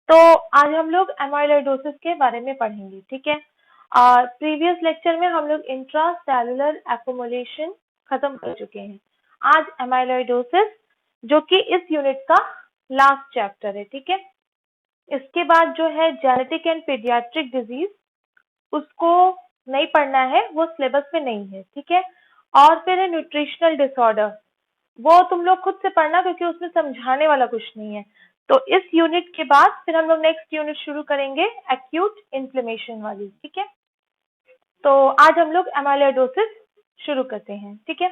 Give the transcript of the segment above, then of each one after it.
तो आज हम लोग एमाइलोइडोसिस के बारे में पढ़ेंगे, ठीक है। प्रीवियस लेक्चर में हम लोग इंट्रासेलुलर एक्युमुलेशन खत्म कर चुके हैं। आज एमाइलोइडोसिस, जो कि इस यूनिट का लास्ट चैप्टर है, ठीक है। इसके बाद जो है जेनेटिक एंड पीडियाट्रिक डिजीज, उसको नहीं पढ़ना है, वो सिलेबस में नहीं है, ठीक है। और फिर है न्यूट्रिशनल डिसऑर्डर, वो तुम लोग खुद से पढ़ना क्योंकि उसमें समझाने वाला कुछ नहीं है। तो इस यूनिट के बाद फिर हम लोग नेक्स्ट यूनिट शुरू करेंगे एक्यूट इन्फ्लेमेशन वाली, ठीक है। तो आज हम लोग एमाइलोइडोसिस शुरू करते हैं, ठीक है।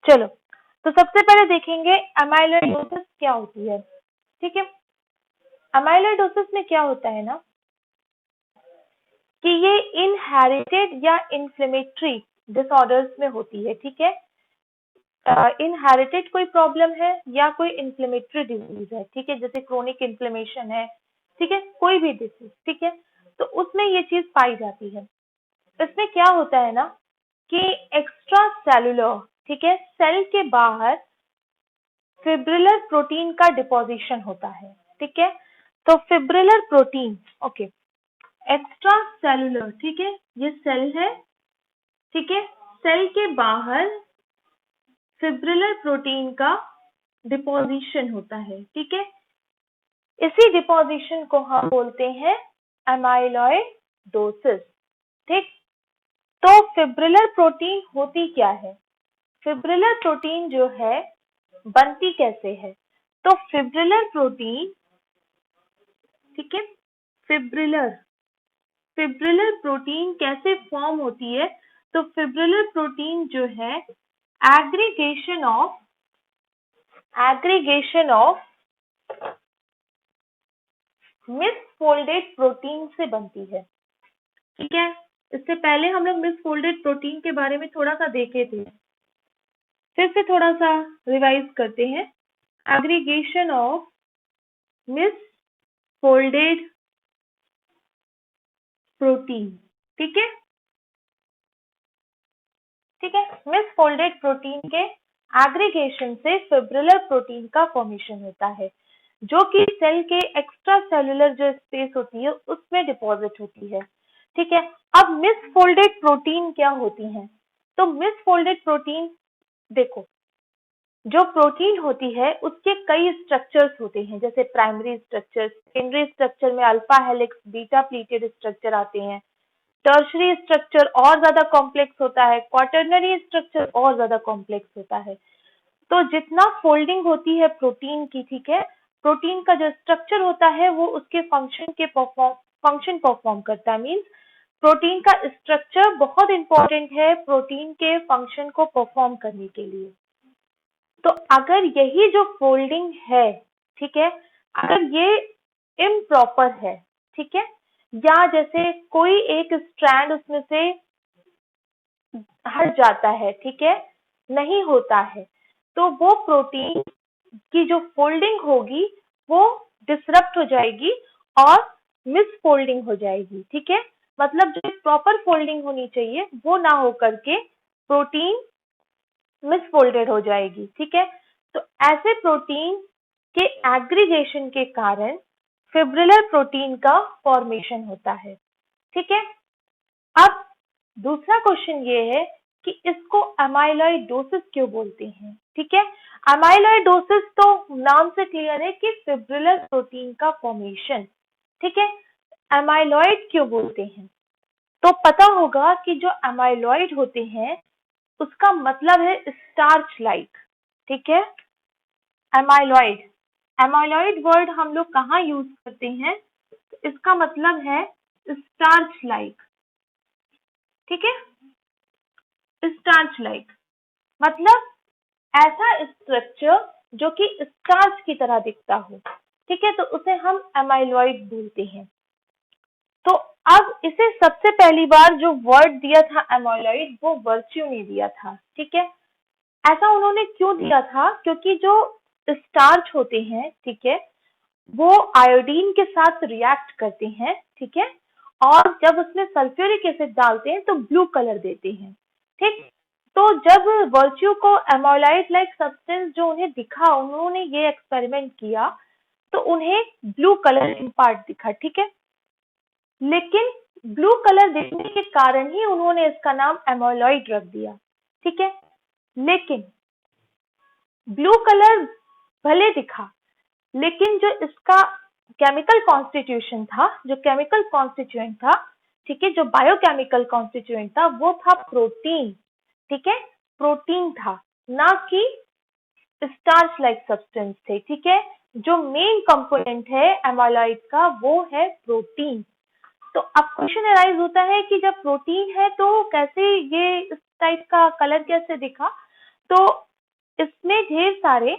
चलो, तो सबसे पहले देखेंगे एमाइलोइडोसिस क्या होती है, ठीक है। एमाइलोइडोसिस में क्या होता है ना कि ये इनहेरिटेड या इन्फ्लेमेटरी डिसऑर्डर्स में होती है, ठीक है। इनहेरिटेड कोई प्रॉब्लम है या कोई इन्फ्लेमेटरी डिजीज है, ठीक है, जैसे क्रोनिक इन्फ्लेमेशन है, ठीक है, कोई भी डिजीज, ठीक है, तो उसमें ये चीज पाई जाती है। इसमें क्या होता है ना कि एक्स्ट्रा सेलुलर, ठीक है, सेल के बाहर फिब्रिलर प्रोटीन का डिपोजिशन होता है, ठीक है। तो fibrillar protein, okay, extra cellular, ठीक है, ये सेल है, ठीक है, सेल के बाहर फिब्रिलर प्रोटीन का डिपोजिशन होता है, ठीक है। इसी डिपोजिशन को हम बोलते हैं एमाइलोइडोसिस, ठीक। तो फिब्रिलर प्रोटीन होती क्या है, फिब्रिलर प्रोटीन जो है बनती कैसे है, तो फिब्रिलर प्रोटीन, ठीक है, फिब्रिलर प्रोटीन कैसे फॉर्म होती है, तो फिब्रिलर प्रोटीन जो है एग्रीगेशन ऑफ मिसफोल्डेड प्रोटीन से बनती है, ठीक है। इससे पहले हम लोग मिसफोल्डेड प्रोटीन के बारे में थोड़ा सा देखे थे, फिर से थोड़ा सा रिवाइज करते हैं। एग्रीगेशन ऑफ मिसफोल्डेड प्रोटीन, ठीक है, ठीक है। मिसफोल्डेड प्रोटीन के एग्रीगेशन से फिब्रिलर प्रोटीन का फॉर्मेशन होता है, जो कि सेल के एक्स्ट्रा सेलुलर जो स्पेस होती है उसमें डिपॉजिट होती है, ठीक है। अब मिसफोल्डेड प्रोटीन क्या होती हैं, तो मिसफोल्डेड प्रोटीन, देखो, जो प्रोटीन होती है उसके कई स्ट्रक्चर्स होते हैं, जैसे प्राइमरी स्ट्रक्चर, सेकेंडरी स्ट्रक्चर में alpha helix, beta pleated structure आते हैं, टर्शरी स्ट्रक्चर और ज्यादा कॉम्प्लेक्स होता है, क्वाटरनरी स्ट्रक्चर और ज्यादा कॉम्प्लेक्स होता है। तो जितना फोल्डिंग होती है प्रोटीन की, ठीक है, प्रोटीन का जो स्ट्रक्चर होता है वो उसके फंक्शन परफॉर्म करता है। मींस प्रोटीन का स्ट्रक्चर बहुत इंपॉर्टेंट है प्रोटीन के फंक्शन को परफॉर्म करने के लिए। तो अगर यही जो फोल्डिंग है, ठीक है, अगर ये इम्प्रॉपर है, ठीक है, या जैसे कोई एक स्ट्रैंड उसमें से हट जाता है, ठीक है, नहीं होता है, तो वो प्रोटीन की जो फोल्डिंग होगी वो डिसरप्ट हो जाएगी और मिसफोल्डिंग हो जाएगी, ठीक है। मतलब जो प्रॉपर फोल्डिंग होनी चाहिए वो ना हो करके प्रोटीन मिसफोल्डेड हो जाएगी, ठीक है। तो ऐसे प्रोटीन के एग्रीगेशन के कारण फिब्रिलर प्रोटीन का फॉर्मेशन होता है, ठीक है। अब दूसरा क्वेश्चन ये है कि इसको एमाइलोइडोसिस क्यों बोलते हैं, ठीक है। एमाइलोइडोसिस तो नाम से क्लियर है कि फिब्रिलर प्रोटीन का फॉर्मेशन, ठीक है। एमाइलॉइड क्यों बोलते हैं, तो पता होगा कि जो एमाइलॉइड होते हैं उसका मतलब है स्टार्च लाइक, ठीक है। एमाइलॉइड वर्ड हम लोग कहाँ यूज करते हैं, इसका मतलब है स्टार्च लाइक, ठीक है, स्टार्च लाइक मतलब ऐसा स्ट्रक्चर जो कि स्टार्च की तरह दिखता हो, ठीक है, तो उसे हम एमाइलॉइड बोलते हैं। तो अब इसे सबसे पहली बार जो वर्ड दिया था एमाइलॉइड, वो वर्च्यू ने दिया था, ठीक है। ऐसा उन्होंने क्यों दिया था, क्योंकि जो स्टार्च होते हैं, ठीक है, वो आयोडीन के साथ रिएक्ट करते हैं, ठीक है, और जब उसमें सल्फ्यूरिक एसिड डालते हैं तो ब्लू कलर देते हैं, ठीक। तो जब वर्च्यू को एमाइलॉइड लाइक सब्सटेंस जो उन्हें दिखा, उन्होंने ये एक्सपेरिमेंट किया तो उन्हें ब्लू कलर इम्पार्ट दिखा, ठीक है। लेकिन ब्लू कलर दिखने के कारण ही उन्होंने इसका नाम एमोलॉइड रख दिया, ठीक है। लेकिन ब्लू कलर भले दिखा, लेकिन जो इसका केमिकल कॉन्स्टिट्यूशन था, जो केमिकल कॉन्स्टिट्यूएंट था, ठीक है, जो बायोकेमिकल कॉन्स्टिट्यूएंट था, वो था प्रोटीन, ठीक है, प्रोटीन था, ना कि स्टार्च लाइक सब्सटेंस थे, ठीक है। जो मेन कंपोनेंट है एमोलॉइड का वो है प्रोटीन। तो अब क्वेश्चन अराइज होता है कि जब प्रोटीन है तो कैसे ये इस टाइप का कलर कैसे दिखा। तो इसमें ढेर सारे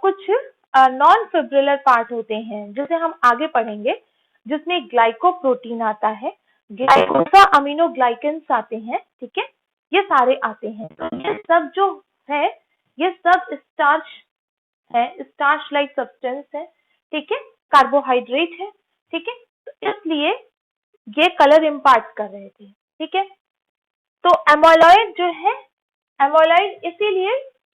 कुछ नॉन फिब्रिलर पार्ट होते हैं जिसे हम आगे पढ़ेंगे, जिसमें ग्लाइकोप्रोटीन आता है, ग्लाइकोसा अमीनोग्लाइकेंस आते हैं, ठीक है, ये सारे आते हैं। तो ये सब जो है ये सब स्टार्च है, स्टार्च लाइक सब्सटेंस है, ठीक है, कार्बोहाइड्रेट है, ठीक है। तो इसलिए ये कलर इम्पार्ट कर रहे थे, ठीक है। तो एमोलॉइड जो है, एमोलॉइड इसीलिए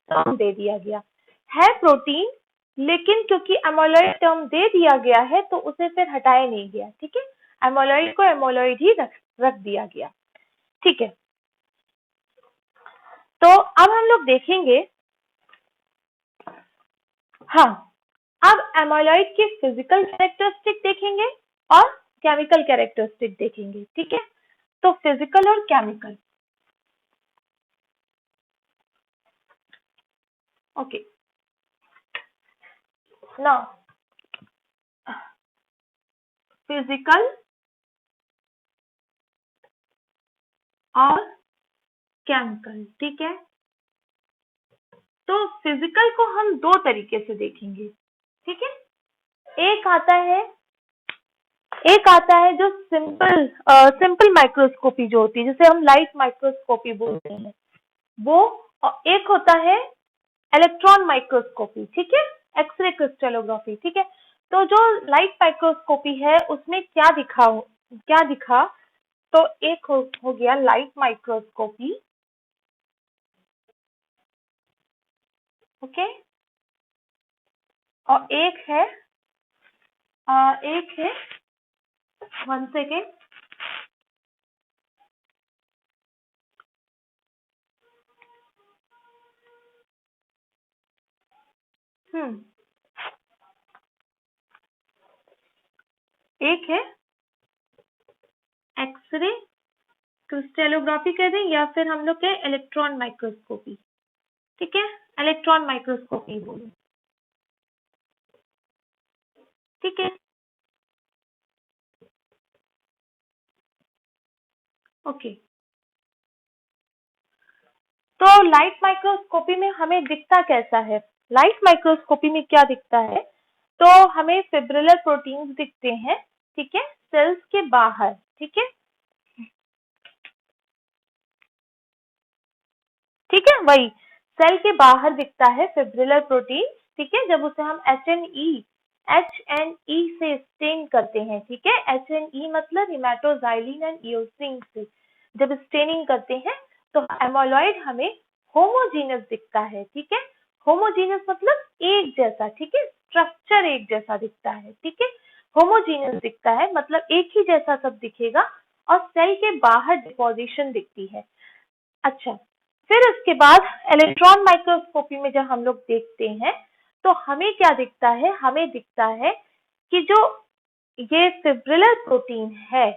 टर्म दे दिया गया है प्रोटीन, लेकिन क्योंकि एमोलॉइड टर्म दे दिया गया है तो उसे फिर हटाया नहीं गया, ठीक है। एमोलॉइड को एमोलॉइड ही रख दिया गया, ठीक है। तो अब हम लोग देखेंगे, हाँ, अब एमोलॉइड के फिजिकल कैरेक्टरिस्टिक देखेंगे और केमिकल कैरेक्टरिस्टिक देखेंगे, ठीक है। तो फिजिकल और केमिकल, ओके। नाउ फिजिकल और केमिकल, ठीक है। तो फिजिकल को हम दो तरीके से देखेंगे, ठीक है। एक आता है जो सिंपल माइक्रोस्कोपी जो होती है, जिसे हम लाइट माइक्रोस्कोपी बोलते हैं, वो। और एक होता है इलेक्ट्रॉन माइक्रोस्कोपी, ठीक है, एक्सरे क्रिस्टलोग्राफी, ठीक है। तो जो लाइट माइक्रोस्कोपी है उसमें क्या दिखा, तो एक हो गया लाइट माइक्रोस्कोपी, ओके। और एक है 1 सेकेंड, एक है एक्सरे क्रिस्टलोग्राफी कह दें या फिर हम लोग के इलेक्ट्रॉन माइक्रोस्कोपी, ठीक है, इलेक्ट्रॉन माइक्रोस्कोपी बोलो, ठीक है, ओके। तो लाइट माइक्रोस्कोपी में हमें दिखता कैसा है, लाइट माइक्रोस्कोपी में क्या दिखता है, तो हमें फिब्रिलर प्रोटीन्स दिखते हैं, ठीक है, सेल्स के बाहर, ठीक है, ठीक है, वही सेल के बाहर दिखता है फिब्रिलर प्रोटीन, ठीक है। जब उसे हम HNE से स्टेन करते हैं, ठीक है, HNE मतलब हिमेटोजाइलिन एंड इयोसिन से जब स्टेनिंग करते हैं तो एमोलॉइड हमें होमोजीनस दिखता है, ठीक है। होमोजीनस मतलब एक जैसा, ठीक है, स्ट्रक्चर एक जैसा दिखता है, ठीक है। होमोजीनस दिखता है मतलब एक ही जैसा सब दिखेगा, और सेल के बाहर डिपोजिशन दिखती है। अच्छा, फिर उसके बाद इलेक्ट्रॉन माइक्रोस्कोपी में जब हम लोग देखते हैं तो हमें क्या दिखता है, हमें दिखता है कि जो ये फिब्रिलर प्रोटीन है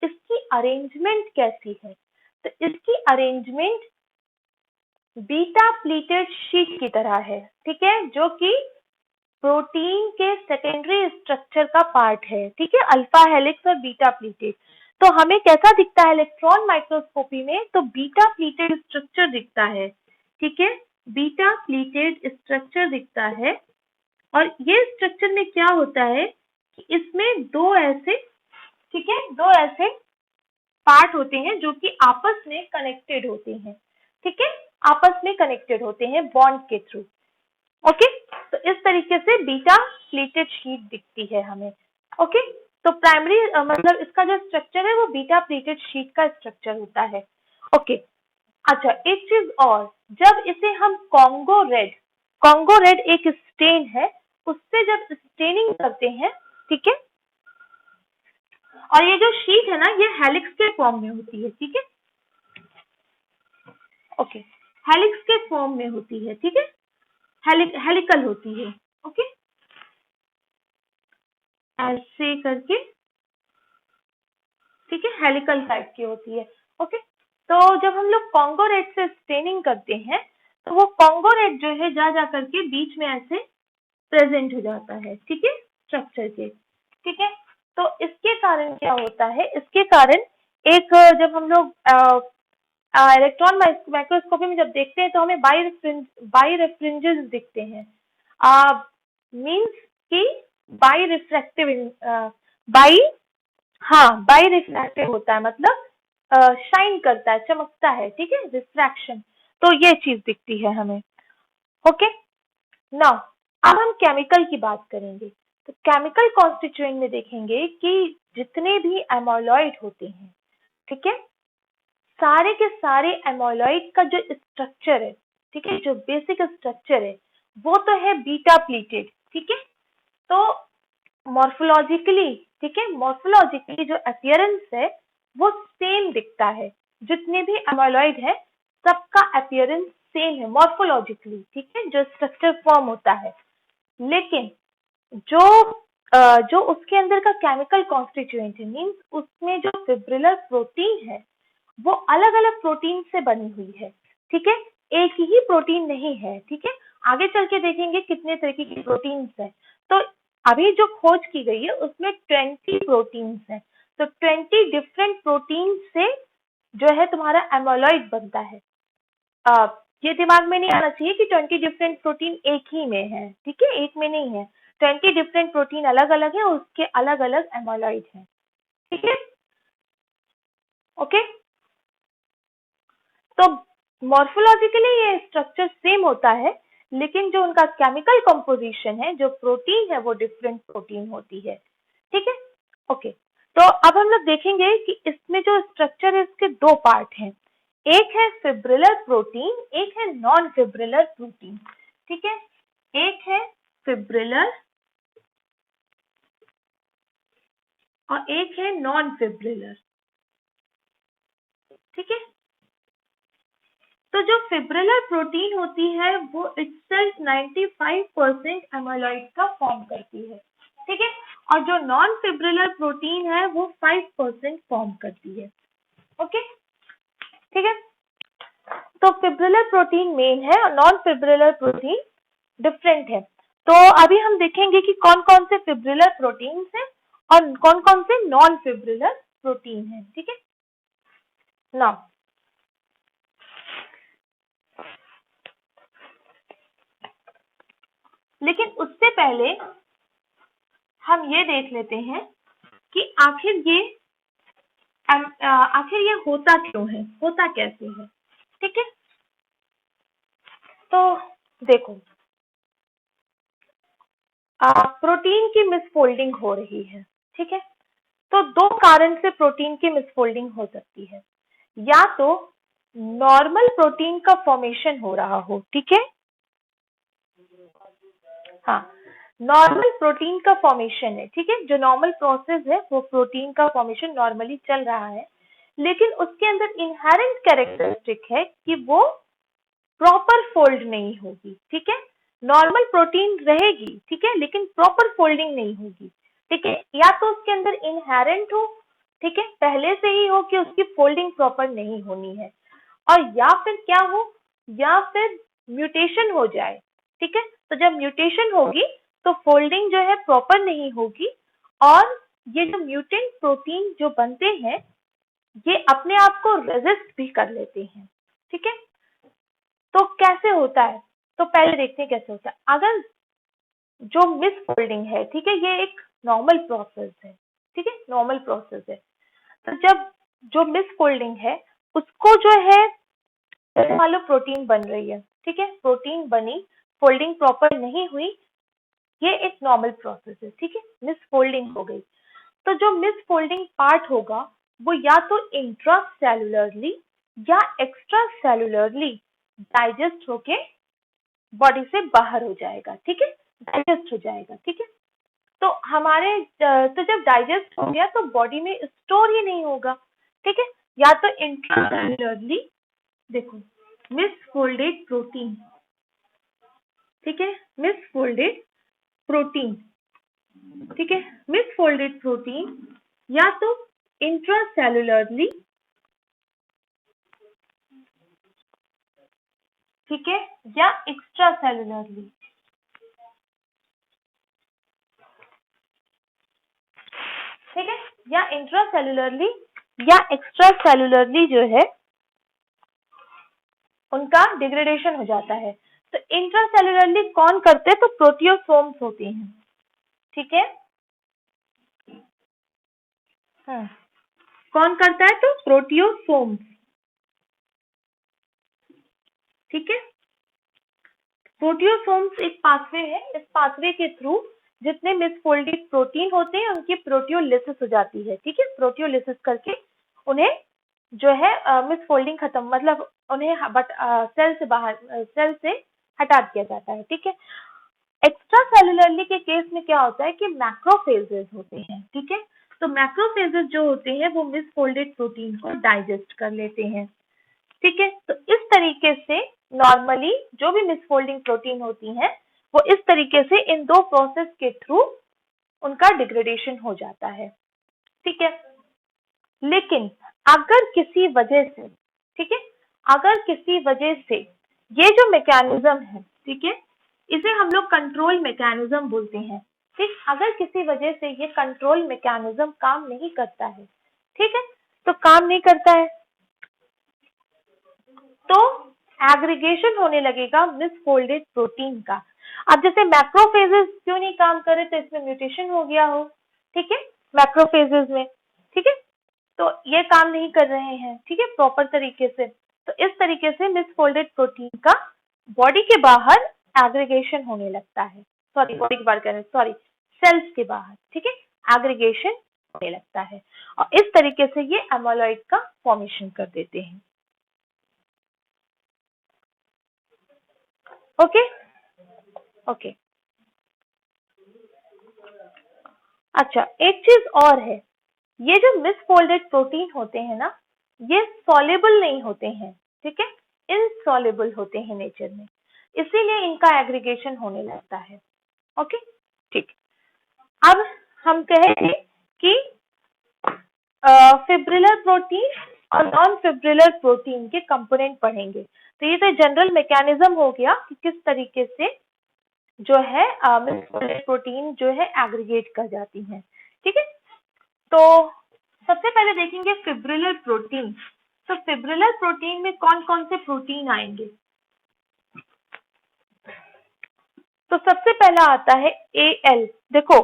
इसकी अरेंजमेंट कैसी है। तो इसकी अरेंजमेंट बीटा प्लीटेड शीट की तरह है, ठीक है, जो कि प्रोटीन के सेकेंडरी स्ट्रक्चर का पार्ट है, ठीक है, अल्फा हेलिक्स और बीटा प्लीटेड। तो हमें कैसा दिखता है इलेक्ट्रॉन माइक्रोस्कोपी में, तो बीटा प्लीटेड स्ट्रक्चर दिखता है, ठीक है, बीटा प्लीटेड स्ट्रक्चर दिखता है। और ये स्ट्रक्चर में क्या होता है कि इसमें दो ऐसे, ठीक है, दो ऐसे पार्ट होते हैं जो कि आपस में कनेक्टेड होते हैं, ठीक है, आपस में कनेक्टेड होते हैं बॉन्ड के थ्रू, ओके। तो इस तरीके से बीटा प्लेटेड शीट दिखती है हमें, ओके। तो प्राइमरी मतलब इसका जो स्ट्रक्चर है वो बीटा प्लेटेड शीट का स्ट्रक्चर होता है, ओके। अच्छा, एक चीज और, जब इसे हम कॉन्गो रेड एक स्टेन है, उससे जब स्टेनिंग करते हैं, ठीक है, और ये जो शीट है ना, ये हेलिक्स के फॉर्म में होती है, ठीक है, ओके, हेलिक्स के फॉर्म में होती है, ठीक है, हेलिकल होती है, ओके, ऐसे करके, ठीक है, हेलिकल टाइप की होती है, ओके। तो जब हम लोग कॉन्गो रेड से स्टेनिंग करते हैं तो वो कॉन्गो रेड जो है जा करके बीच में ऐसे प्रेजेंट हो जाता है, ठीक है, स्ट्रक्चर के, ठीक है। तो इसके कारण क्या होता है, इसके कारण एक जब हम लोग इलेक्ट्रॉन माइक्रोस्कोपी में जब देखते हैं तो हमें बाई रेफ्रिंजेस दिखते हैं, मीन्स कि बाई रिफ्रैक्टिव, बाई, हाँ, बाई रिफ्रैक्टिव होता है, मतलब शाइन करता है, चमकता है, ठीक है, रिफ्रैक्शन, तो ये चीज दिखती है हमें, ओके। नाउ अब हम केमिकल की बात करेंगे, तो केमिकल कॉन्स्टिट्यूएंट में देखेंगे कि जितने भी एमोलॉइड होते हैं, ठीक है, सारे के सारे एमोलॉइड का जो स्ट्रक्चर है, ठीक है, जो बेसिक स्ट्रक्चर है वो तो है बीटा प्लीटेड, ठीक है। तो मॉर्फोलॉजिकली, ठीक है, मॉर्फोलॉजिकली जो अपीयरेंस है वो सेम दिखता है, जितने भी एमोलॉइड है सबका अपीयरेंस सेम है मॉर्फोलॉजिकली, ठीक है, जो स्ट्रक्चर फॉर्म होता है। लेकिन जो जो उसके अंदर का केमिकल कॉन्स्टिट्यूएंट है, मीन्स उसमें जो फिब्रिलर प्रोटीन है वो अलग अलग प्रोटीन से बनी हुई है, ठीक है, एक ही प्रोटीन नहीं है, ठीक है, आगे चल के देखेंगे कितने तरीके की प्रोटीन्स है। तो अभी जो खोज की गई है उसमें 20 प्रोटीन्स है, तो 20 डिफरेंट प्रोटीन से जो है तुम्हारा एमोलॉइड बनता है। ये दिमाग में नहीं आना चाहिए कि 20 डिफरेंट प्रोटीन एक ही में है, ठीक है, एक में नहीं है, 20 डिफरेंट प्रोटीन अलग अलग है, उसके अलग अलग एमोलॉइड है, ठीक है, ओके। तो मॉर्फोलॉजिकली ये स्ट्रक्चर सेम होता है, लेकिन जो उनका केमिकल कंपोजिशन है, जो प्रोटीन है, वो डिफरेंट प्रोटीन होती है, ठीक है, ओके। तो अब हम लोग देखेंगे कि इसमें जो स्ट्रक्चर है इसके दो पार्ट हैं, एक है फिब्रिलर प्रोटीन, एक है नॉन फिब्रिलर प्रोटीन, ठीक है, एक है फिब्रिलर और एक है नॉन फिब्रिलर, ठीक है। तो जो फिब्रिलर प्रोटीन होती है वो इटसेल्फ 95% एमाइलॉइड का फॉर्म करती है, ठीक है, और जो नॉन फिब्रिलर प्रोटीन है वो 5% फॉर्म करती है, ओके, ठीक है। तो फिब्रिलर प्रोटीन मेन है और नॉन फिब्रिलर प्रोटीन डिफरेंट है। तो अभी हम देखेंगे कि कौन कौन से फिब्रिलर प्रोटीन्स हैं और कौन कौन से नॉन फिब्रिलर प्रोटीन हैं, ठीक है। नाउ लेकिन उससे पहले हम ये देख लेते हैं कि आखिर ये होता क्यों है, होता कैसे है, ठीक है। तो देखो, प्रोटीन की मिसफोल्डिंग हो रही है, ठीक है, तो दो कारण से प्रोटीन की मिसफोल्डिंग हो सकती है, या तो नॉर्मल प्रोटीन का फॉर्मेशन हो रहा हो, ठीक है, हाँ, नॉर्मल प्रोटीन का फॉर्मेशन है, ठीक है, जो नॉर्मल प्रोसेस है वो प्रोटीन का फॉर्मेशन नॉर्मली चल रहा है, लेकिन उसके अंदर इनहेरेंट कैरेक्टरिस्टिक है कि वो प्रॉपर फोल्ड नहीं होगी, ठीक है, नॉर्मल प्रोटीन रहेगी, ठीक है, लेकिन प्रॉपर फोल्डिंग नहीं होगी, ठीक है, या तो उसके अंदर इनहेरेंट हो, ठीक है, पहले से ही हो कि उसकी फोल्डिंग प्रॉपर नहीं होनी है, और या फिर क्या हो, या फिर म्यूटेशन हो जाए, ठीक है, तो जब म्यूटेशन होगी तो फोल्डिंग जो है प्रॉपर नहीं होगी, और ये जो म्यूटेंट प्रोटीन जो बनते हैं ये अपने आप को रेजिस्ट भी कर लेते हैं, ठीक है। तो कैसे होता है, तो पहले देखते हैं कैसे होता है। अगर जो मिसफोल्डिंग है, ठीक है, ये एक नॉर्मल प्रोसेस है, ठीक है, नॉर्मल प्रोसेस है, तो जब जो मिसफोल्डिंग है उसको जो है, मान लो प्रोटीन बन रही है, ठीक है, प्रोटीन बनी, फोल्डिंग प्रॉपर नहीं हुई, ये एक नॉर्मल प्रोसेस है, ठीक है, मिसफोल्डिंग हो गई, तो जो मिसफोल्डिंग पार्ट होगा वो या तो इंट्रासेलुलरली या एक्स्ट्रा सेलुलरली डाइजेस्ट होके बॉडी से बाहर हो जाएगा, ठीक है, डाइजेस्ट हो जाएगा, ठीक है। तो हमारे तो जब डाइजेस्ट हो गया तो बॉडी में स्टोर ही नहीं होगा, ठीक है। या तो इंट्रासेल्युलरली, देखो मिसफोल्डेड प्रोटीन, ठीक है, मिसफोल्डेड प्रोटीन, ठीक है, मिसफोल्डेड प्रोटीन, या तो इंट्रासेल्युलरली, ठीक है, या एक्स्ट्रा सेल्युलरली, ठीक है, या इंट्रासेल्युलरली या एक्स्ट्रा सेल्युलरली जो है उनका डिग्रेडेशन हो जाता है। तो इंट्रासेल्युलरली कौन करते हैं, तो प्रोटियोसोम्स होते हैं, ठीक है। कौन करता है, तो प्रोटियोसोम्स, ठीक है। प्रोटियोसोम्स एक पाथवे है, इस पाथवे के थ्रू जितने मिसफोल्डेड प्रोटीन होते हैं उनकी प्रोटियोलिसिस हो जाती है, ठीक है। प्रोटियोलिसिस करके उन्हें जो है मिसफोल्डिंग खत्म, मतलब उन्हें सेल से बाहर, सेल से हटा दिया जाता है, ठीक है। एक्स्ट्रा सेलुलरली के केस में क्या होता है कि मैक्रोफेजेस होते हैं, ठीक है। तो मैक्रोफेजेस जो होते हैं वो मिसफोल्डेड प्रोटीन को डाइजेस्ट कर लेते हैं, ठीक है। तो इस तरीके से नॉर्मली जो भी मिसफोल्डिंग प्रोटीन होती है वो इस तरीके से इन दो प्रोसेस के थ्रू उनका डिग्रेडेशन हो जाता है, ठीक है। लेकिन अगर किसी वजह से, ठीक है, अगर किसी वजह से ये जो मैकेनिज्म है, ठीक है, इसे हम लोग कंट्रोल मैकेनिज्म बोलते हैं, ठीक। अगर किसी वजह से ये कंट्रोल मैकेनिज्म काम नहीं करता है, ठीक है, तो काम नहीं करता है तो एग्रीगेशन होने लगेगा मिसफोल्डेड प्रोटीन का। अब जैसे मैक्रोफेजेस क्यों नहीं काम करे, तो इसमें म्यूटेशन हो गया हो, ठीक है, मैक्रोफेजेस में, ठीक है, तो ये काम नहीं कर रहे हैं, ठीक है, प्रॉपर तरीके से। तो इस तरीके से मिसफोल्डेड प्रोटीन का बॉडी के बाहर एग्रीगेशन होने लगता है, सॉरी बॉडी के बाहर करें, सॉरी सेल्स के बाहर, ठीक है, एग्रीगेशन होने लगता है और इस तरीके से ये एमाइलॉइड का फॉर्मेशन कर देते हैं। Okay okay. अच्छा, एक चीज और है, ये जो मिसफोल्डेड प्रोटीन होते हैं ना, ये सॉल्युबल नहीं होते हैं, ठीक है, इनसॉल्युबल होते हैं नेचर में, इसीलिए इनका एग्रीगेशन होने लगता है। ओके, ठीक। अब हम कहेंगे कि फिब्रिलर प्रोटीन और नॉन फिब्रिलर प्रोटीन के कंपोनेंट पढ़ेंगे। तो ये तो जनरल मैकेनिज्म हो गया कि किस तरीके से जो है मिसफोल्डेड प्रोटीन जो है एग्रीगेट कर जाती हैं, ठीक है। तो सबसे पहले देखेंगे फिब्रिलर प्रोटीन। तो फिब्रिलर प्रोटीन में कौन कौन से प्रोटीन आएंगे, तो सबसे पहला आता है AL। देखो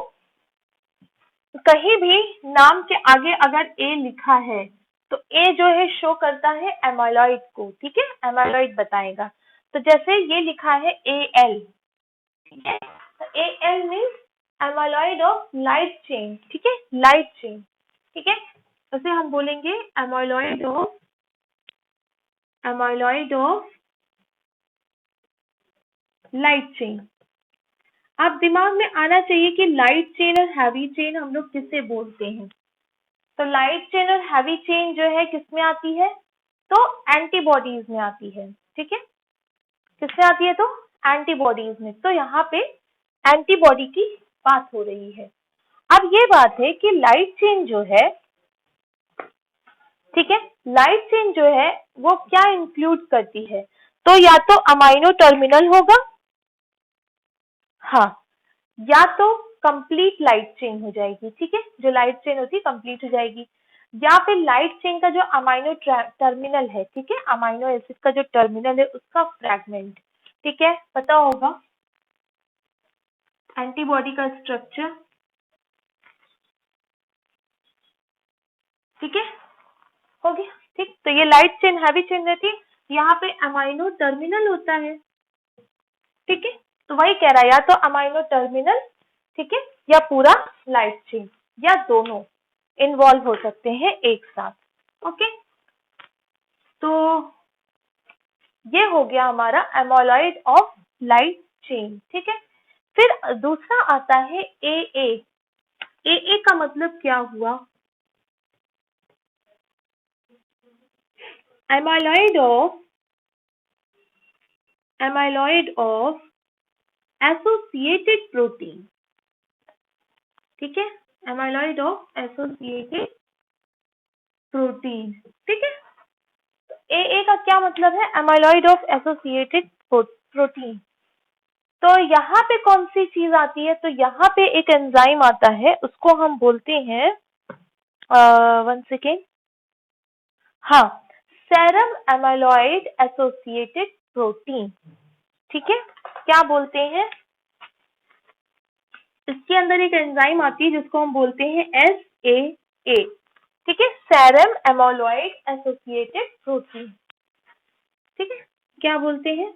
कहीं भी नाम के आगे अगर A लिखा है तो A जो है शो करता है एमाइलॉइड को, ठीक है, एमाइलॉइड बताएगा। तो जैसे ये लिखा है AL, ठीक है, तो AL means amyloid of light chain, ठीक है, लाइट चेन, ठीक है। उसे हम बोलेंगे एमाइलॉइड ऑफ लाइट चेन। अब दिमाग में आना चाहिए कि लाइट चेन और हैवी चेन हम लोग किससे बोलते हैं। तो लाइट चेन और हैवी चेन जो है किसमें आती है, तो एंटीबॉडीज में आती है, ठीक है, किसमें आती है, तो एंटीबॉडीज में। तो यहाँ पे एंटीबॉडी की बात हो रही है। अब ये बात है कि लाइट चेन जो है, ठीक है, लाइट चेन जो है वो क्या इंक्लूड करती है, तो या तो अमाइनो टर्मिनल होगा, हाँ, या तो कंप्लीट लाइट चेन हो जाएगी, ठीक है, जो लाइट चेन होती है कंप्लीट हो जाएगी, या फिर लाइट चेन का जो अमाइनो टर्मिनल है, ठीक है, अमाइनो एसिड का जो टर्मिनल है उसका फ्रैगमेंट, ठीक है, पता होगा एंटीबॉडी का स्ट्रक्चर, ठीक है, हो गया, ठीक। तो ये लाइट चेन हैवी चेन रहती है, यहाँ पे अमाइनो टर्मिनल होता है, ठीक है, तो वही कह रहा है या तो अमाइनो टर्मिनल, ठीक है, या पूरा लाइट चेन, या दोनों इन्वॉल्व हो सकते हैं एक साथ। ओके, तो ये हो गया हमारा एमाइलॉइड ऑफ लाइट चेन, ठीक है। फिर दूसरा आता है AA। AA का मतलब क्या हुआ? amyloid of associated protein। ठीक है, amyloid of associated protein। ठीक है, AA का क्या मतलब है? amyloid of associated protein। तो यहाँ पे कौन सी चीज आती है? तो यहाँ पे एक एंजाइम आता है, उसको हम बोलते हैं वन सेकेंड, हाँ, सेरम एमाइलॉइड एसोसिएटेड प्रोटीन। ठीक है, क्या बोलते हैं? इसके अंदर एक एंजाइम आती है जिसको हम बोलते हैं SAA। ठीक है, सेरम एमाइलॉइड एसोसिएटेड प्रोटीन। ठीक है, क्या बोलते हैं?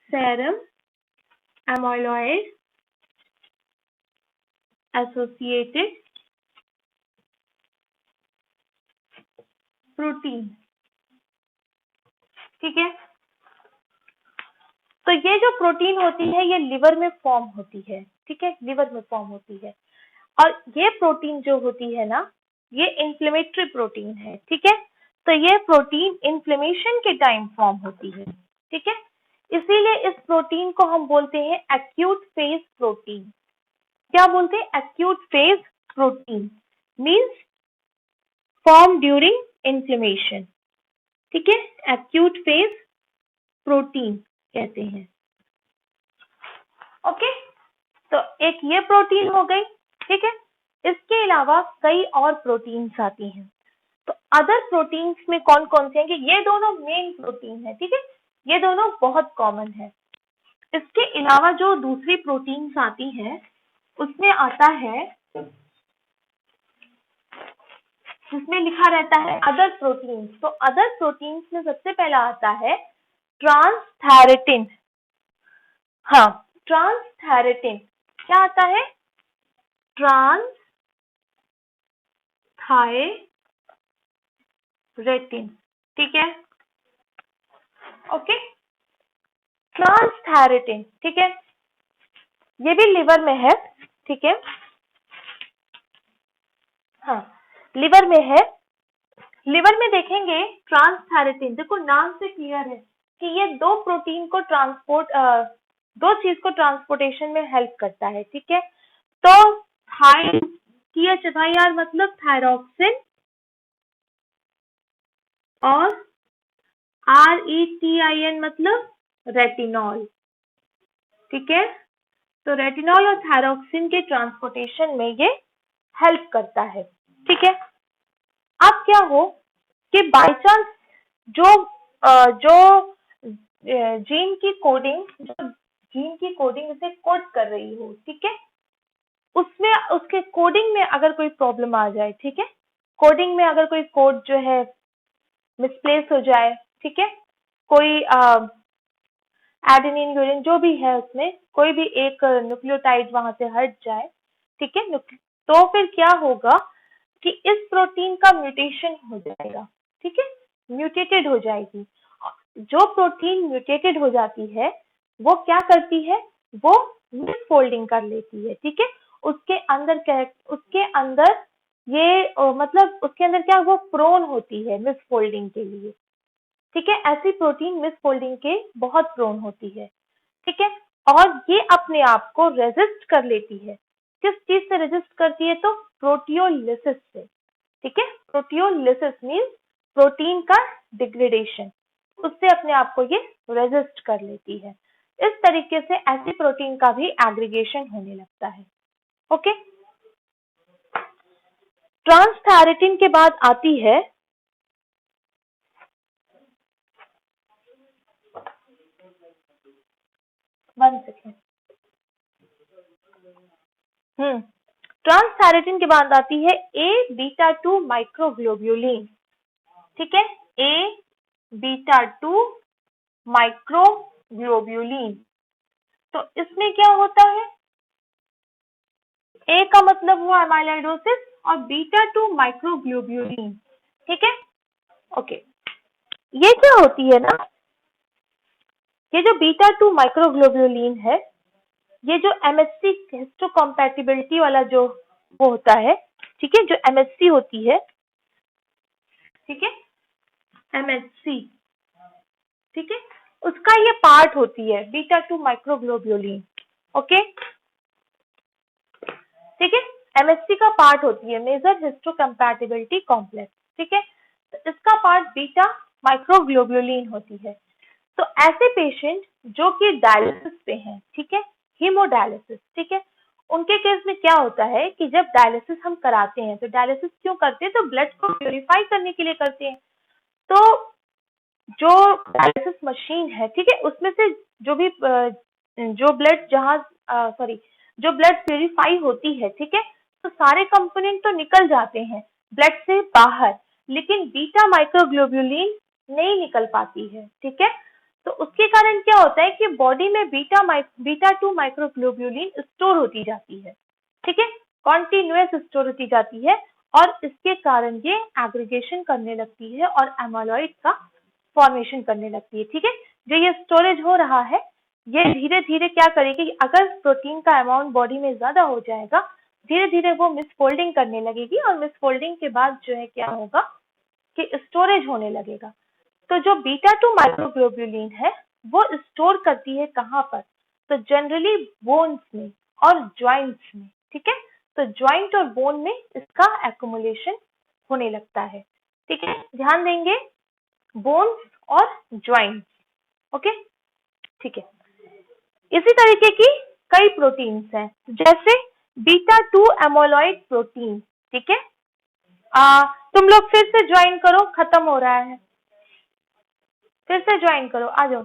Serum amyloid associated protein. ठीक है, तो ये जो प्रोटीन होती है ये लिवर में फॉर्म होती है। ठीक है, लिवर में फॉर्म होती है, और ये प्रोटीन जो होती है ना, ये इन्फ्लेमेटरी प्रोटीन है। ठीक है, तो ये प्रोटीन इन्फ्लेमेशन के टाइम फॉर्म होती है। ठीक है, इसीलिए इस प्रोटीन को हम बोलते हैं एक्यूट फेज प्रोटीन। क्या बोलते हैं? Acute phase protein means form during inflammation. ठीक है, एक्यूट फेज प्रोटीन कहते हैं। ओके, तो एक ये प्रोटीन हो गई। ठीक है, इसके अलावा कई और प्रोटीन्स आती हैं। तो अदर प्रोटीन्स में कौन कौन से हैं? कि ये दोनों मेन प्रोटीन है। ठीक है, ये दोनों बहुत कॉमन है। इसके अलावा जो दूसरी प्रोटीन्स आती है उसमें आता है, उसमें लिखा रहता है अदर प्रोटीन्स। तो अदर प्रोटीन्स में सबसे पहला आता है ट्रांसथैरेटिन। हाँ, ट्रांसथैरेटिन क्या आता है? ट्रांसथायरेटिन। ठीक है, ओके, ट्रांसथैरेटिन। ठीक है, ये भी लिवर में है। ठीक है, हाँ, लिवर में है। लिवर में देखेंगे ट्रांसथैरेटिन, देखो नाम से क्लियर है कि ये दो प्रोटीन को दो चीज को ट्रांसपोर्टेशन में हेल्प करता है। ठीक है, तो THR मतलब थायरॉक्सिन, और RETIN मतलब रेटिनॉल। ठीक है, तो रेटिनॉल और थायरॉक्सिन के ट्रांसपोर्टेशन में ये हेल्प करता है। ठीक है, अब क्या हो कि बाय चांस जो जीन की कोडिंग उसे कोड कर रही हो, ठीक है, उसमें उसके कोडिंग में अगर कोई प्रॉब्लम आ जाए, ठीक है, कोडिंग में अगर कोई कोड जो है मिसप्लेस हो जाए, ठीक है, कोई एडेनिन यूरिन जो भी है उसमें कोई भी एक न्यूक्लियोटाइड वहां से हट जाए, ठीक है, तो फिर क्या होगा कि इस प्रोटीन का म्यूटेशन हो जाएगा। ठीक है, म्यूटेटेड हो जाएगी। जो प्रोटीन म्यूटेटेड हो जाती है वो क्या करती है? वो मिसफोल्डिंग कर लेती है। ठीक है, उसके अंदर ये मतलब उसके अंदर क्या, वो प्रोन होती है मिसफोल्डिंग के लिए। ठीक है, ऐसी प्रोटीन मिसफोल्डिंग के बहुत प्रोन होती है। ठीक है, और ये अपने आप को रेजिस्ट कर लेती है। किस चीज से रेजिस्ट करती है? तो प्रोटियोलिसिस से। ठीक है, प्रोटियोलिसिस मीन्स प्रोटीन का डिग्रेडेशन, उससे अपने आप को ये रेजिस्ट कर लेती है। इस तरीके से ऐसी प्रोटीन का भी एग्रीगेशन होने लगता है। ओके, ट्रांसथैरेटिन के बाद आती है ट्रांसथैरेटिन के बाद आती है A-beta-2 माइक्रोग्लोब्यूलिन। ठीक है, A-beta-2 माइक्रोग्लोब्यूलिन। तो इसमें क्या होता है? A का मतलब हुआ एमाइलोइडोसिस और बीटा-2 माइक्रोग्लोब्यूलिन। ठीक है, ओके, ये क्या होती है ना, ये जो बीटा-2 माइक्रोग्लोब्यूलिन है ये जो MHC हिस्टोकम्पैटिबिलिटी वाला जो वो होता है, ठीक है, जो MHC होती है, ठीक है, MHC, ठीक है, उसका ये पार्ट होती है बीटा 2 माइक्रोग्लोब्यूलिन। ओके, ठीक है, MHC का पार्ट होती है मेजर हिस्टोकम्पैटिबिलिटी कॉम्प्लेक्स, ठीक है, तो इसका पार्ट बीटा माइक्रोग्लोब्यूलिन होती है। तो ऐसे पेशेंट जो कि डायलिसिस पे हैं, ठीक है, हीमोडायलिसिस, ठीक है, उनके केस में क्या होता है कि जब डायलिसिस हम कराते हैं, तो डायलिसिस क्यों करते हैं, तो ब्लड को प्यूरिफाई करने के लिए करते हैं। तो जो डायलिसिस मशीन है, ठीक है, उसमें से जो भी जो ब्लड जो ब्लड प्यूरिफाई होती है, ठीक है, तो सारे कंपोनेंट तो निकल जाते हैं ब्लड से बाहर, लेकिन बीटा माइक्रोग्लोब्यूलिन नहीं निकल पाती है, ठीक है। तो उसके कारण क्या होता है कि बॉडी में बीटा 2 माइक्रोग्लोब्यूलिन स्टोर होती जाती है, ठीक है, कॉन्टिन्यूअस स्टोर होती जाती है, और इसके कारण ये एग्रीगेशन करने लगती है और एमाइलॉइड का फॉर्मेशन करने लगती है, ठीक है। जो ये स्टोरेज हो रहा है, ये धीरे धीरे क्या करेगी, अगर प्रोटीन का अमाउंट बॉडी में ज्यादा हो जाएगा, धीरे धीरे वो मिसफोल्डिंग करने लगेगी, और मिसफोल्डिंग के बाद जो है क्या होगा कि स्टोरेज होने लगेगा। तो जो बीटा 2 माइक्रोग्लोब्यूलिन है वो स्टोर करती है कहाँ पर, तो जनरली बोन्स में और ज्वाइंट्स में, ठीक है, तो ज्वाइंट और बोन में इसका एक्युमुलेशन होने लगता है, ठीक है, ध्यान देंगे, बोन्स और ज्वाइंट्स। ओके, ठीक है। इसी तरीके की कई प्रोटीन्स हैं, जैसे बीटा 2 एमोलॉइड प्रोटीन, ठीक है। तुम लोग फिर से ज्वाइन करो, खत्म हो रहा है, फिर से ज्वाइन करो, आ जाओ।